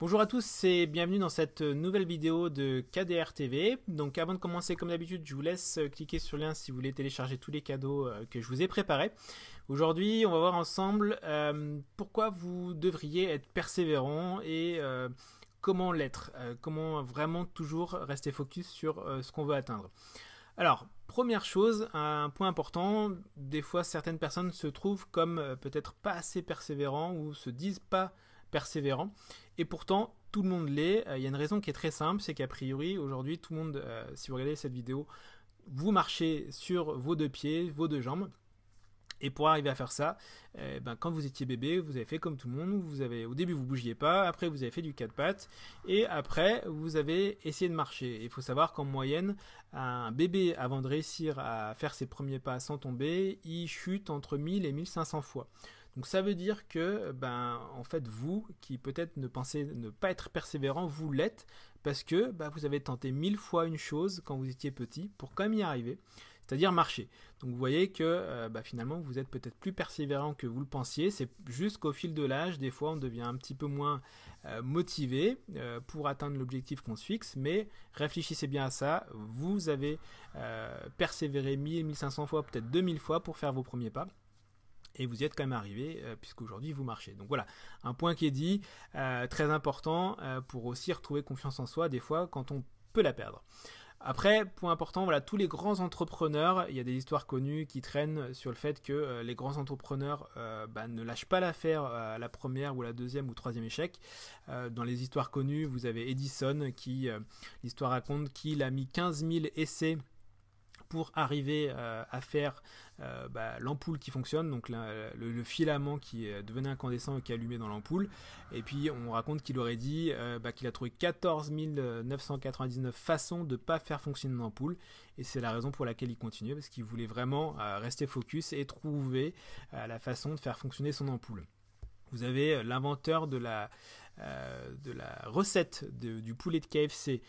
Bonjour à tous et bienvenue dans cette nouvelle vidéo de KDR TV. Donc avant de commencer, comme d'habitude, je vous laisse cliquer sur le lien si vous voulez télécharger tous les cadeaux que je vous ai préparés. Aujourd'hui, on va voir ensemble pourquoi vous devriez être persévérant et comment l'être, comment vraiment toujours rester focus sur ce qu'on veut atteindre. Alors, première chose, un point important, des fois certaines personnes se trouvent comme peut-être pas assez persévérants ou se disent pas persévérants et pourtant tout le monde l'est. Il y a une raison qui est très simple, c'est qu'a priori aujourd'hui tout le monde, si vous regardez cette vidéo, vous marchez sur vos deux pieds, vos deux jambes. Et pour arriver à faire ça, quand vous étiez bébé, vous avez fait comme tout le monde. Au début, vous ne bougiez pas. Après, vous avez fait du quatre pattes. Et après, vous avez essayé de marcher. Il faut savoir qu'en moyenne, un bébé, avant de réussir à faire ses premiers pas sans tomber, il chute entre 1000 et 1500 fois. Donc ça veut dire que, en fait, vous, qui peut-être ne pensez ne pas être persévérant, vous l'êtes parce que vous avez tenté 1000 fois une chose quand vous étiez petit pour quand même y arriver, c'est-à-dire marcher. Donc vous voyez que finalement vous êtes peut-être plus persévérant que vous le pensiez. C'est juste qu'au fil de l'âge, des fois on devient un petit peu moins motivé pour atteindre l'objectif qu'on se fixe, mais réfléchissez bien à ça. Vous avez persévéré 1000, 1500 fois, peut-être 2000 fois pour faire vos premiers pas. Et vous y êtes quand même arrivé puisqu'aujourd'hui vous marchez. Donc voilà, un point qui est dit, très important pour aussi retrouver confiance en soi des fois quand on peut la perdre. Après, point important, voilà, tous les grands entrepreneurs, il y a des histoires connues qui traînent sur le fait que les grands entrepreneurs ne lâchent pas l'affaire à la première ou la deuxième ou troisième échec. Dans les histoires connues, vous avez Edison qui, l'histoire raconte qu'il a mis 15 000 essais pour arriver à faire l'ampoule qui fonctionne, donc le filament qui devenait incandescent et qui allumait dans l'ampoule. Et puis on raconte qu'il aurait dit qu'il a trouvé 14 999 façons de ne pas faire fonctionner une ampoule. Et c'est la raison pour laquelle il continuait, parce qu'il voulait vraiment rester focus et trouver la façon de faire fonctionner son ampoule. Vous avez l'inventeur de la recette du poulet de KFC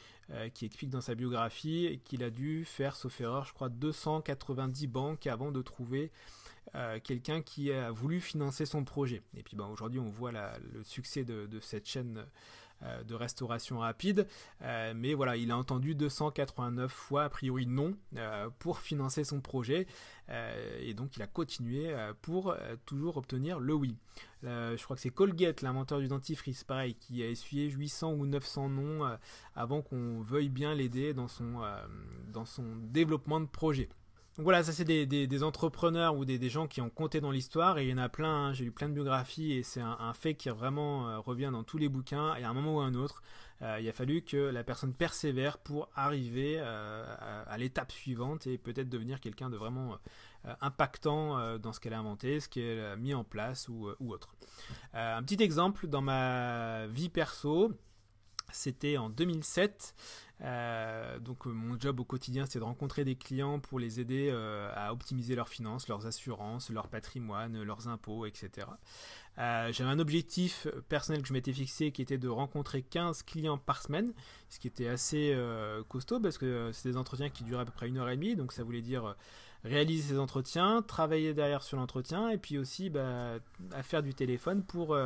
qui explique dans sa biographie qu'il a dû faire, sauf erreur, je crois 290 banques avant de trouver quelqu'un qui a voulu financer son projet. Et puis aujourd'hui on voit le succès de cette chaîne de restauration rapide, mais voilà, il a entendu 289 fois a priori non pour financer son projet, et donc il a continué pour toujours obtenir le oui. Je crois que c'est Colgate, l'inventeur du dentifrice, pareil, qui a essuyé 800 ou 900 non avant qu'on veuille bien l'aider dans son développement de projet. Donc voilà, ça c'est des entrepreneurs ou des gens qui ont compté dans l'histoire, et il y en a plein, hein. J'ai lu plein de biographies et c'est un fait qui vraiment revient dans tous les bouquins, et à un moment ou à un autre, il a fallu que la personne persévère pour arriver à l'étape suivante et peut-être devenir quelqu'un de vraiment impactant dans ce qu'elle a inventé, ce qu'elle a mis en place ou autre. Un petit exemple dans ma vie perso, c'était en 2007. Donc mon job au quotidien, c'était de rencontrer des clients pour les aider à optimiser leurs finances, leurs assurances, leur patrimoine, leurs impôts, etc. J'avais un objectif personnel que je m'étais fixé qui était de rencontrer 15 clients par semaine, ce qui était assez costaud parce que c'est des entretiens qui duraient à peu près 1h30, donc ça voulait dire réaliser ces entretiens, travailler derrière sur l'entretien et puis aussi à faire du téléphone pour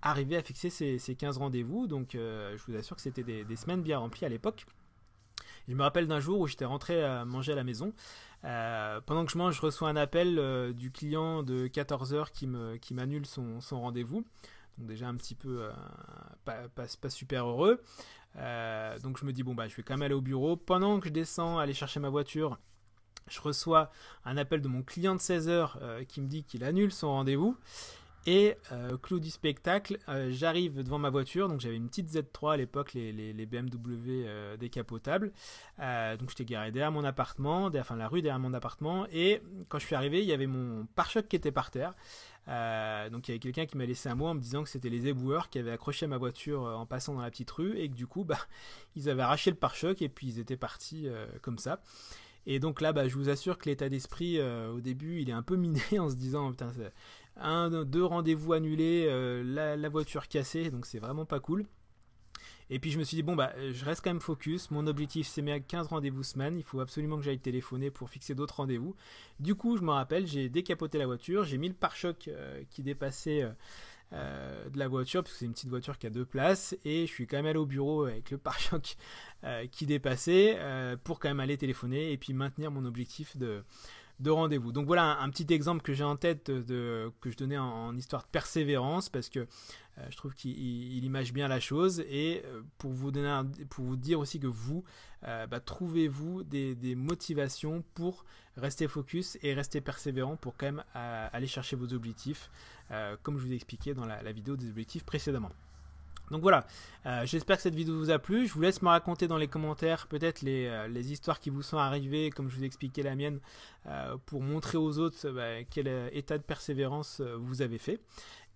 arriver à fixer ces 15 rendez-vous. Donc je vous assure que c'était des semaines bien remplies à l'époque. Je me rappelle d'un jour où j'étais rentré à manger à la maison. Pendant que je mange, je reçois un appel du client de 14h qui m'annule son rendez-vous. Donc déjà un petit peu pas super heureux. Donc je me dis je vais quand même aller au bureau. Pendant que je descends aller chercher ma voiture, je reçois un appel de mon client de 16h qui me dit qu'il annule son rendez-vous. Et clou du spectacle, j'arrive devant ma voiture, donc j'avais une petite Z3 à l'époque, les BMW décapotables. Donc j'étais garé derrière mon appartement, la rue derrière mon appartement, et quand je suis arrivé, il y avait mon pare-choc qui était par terre. Donc il y avait quelqu'un qui m'a laissé un mot en me disant que c'était les éboueurs qui avaient accroché ma voiture en passant dans la petite rue, et que du coup, ils avaient arraché le pare-choc et puis ils étaient partis comme ça. Et donc là, je vous assure que l'état d'esprit au début, il est un peu miné en se disant putain, deux rendez-vous annulés, la voiture cassée, donc c'est vraiment pas cool. Et puis je me suis dit je reste quand même focus, mon objectif c'est mes 15 rendez-vous semaine, il faut absolument que j'aille téléphoner pour fixer d'autres rendez-vous. Du coup je me rappelle, j'ai décapoté la voiture, j'ai mis le pare-choc qui dépassait de la voiture, parce que c'est une petite voiture qui a 2 places, et je suis quand même allé au bureau avec le pare-choc qui dépassait, pour quand même aller téléphoner et puis maintenir mon objectif de rendez-vous. Donc voilà un petit exemple que j'ai en tête que je donnais en histoire de persévérance, parce que je trouve qu'il image bien la chose, et pour vous dire aussi que vous trouvez-vous des motivations pour rester focus et rester persévérant pour quand même aller chercher vos objectifs, comme je vous ai expliqué dans la vidéo des objectifs précédemment. Donc voilà, j'espère que cette vidéo vous a plu. Je vous laisse me raconter dans les commentaires peut-être les histoires qui vous sont arrivées, comme je vous ai expliqué la mienne, pour montrer aux autres quel état de persévérance vous avez fait.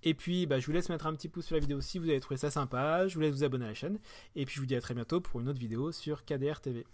Et puis je vous laisse mettre un petit pouce sur la vidéo si vous avez trouvé ça sympa. Je vous laisse vous abonner à la chaîne. Et puis je vous dis à très bientôt pour une autre vidéo sur KDR TV.